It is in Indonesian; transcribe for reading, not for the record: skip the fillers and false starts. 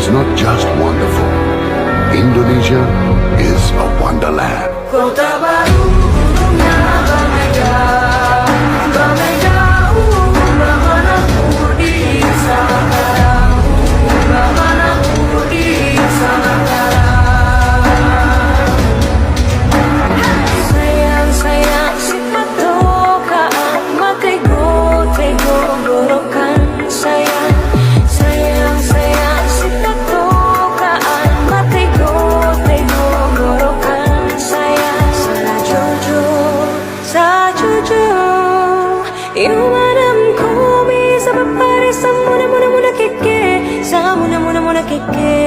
is not just wonderful. Indonesia is a wonderland. Kota baru gunungnya Bamega, Bamega, Bamanaku di sana karang, Bamanaku di sana karang. Sayang, sayang, si patokaan, matego, tego, gorokan. Sayang, sayang, sayang, si patokaan, matego, tego, gorokan. Sayang, sa jojo, iumadam ko, sa papari, sa muna, muna, muna, keke, sa muna, muna, muna, keke.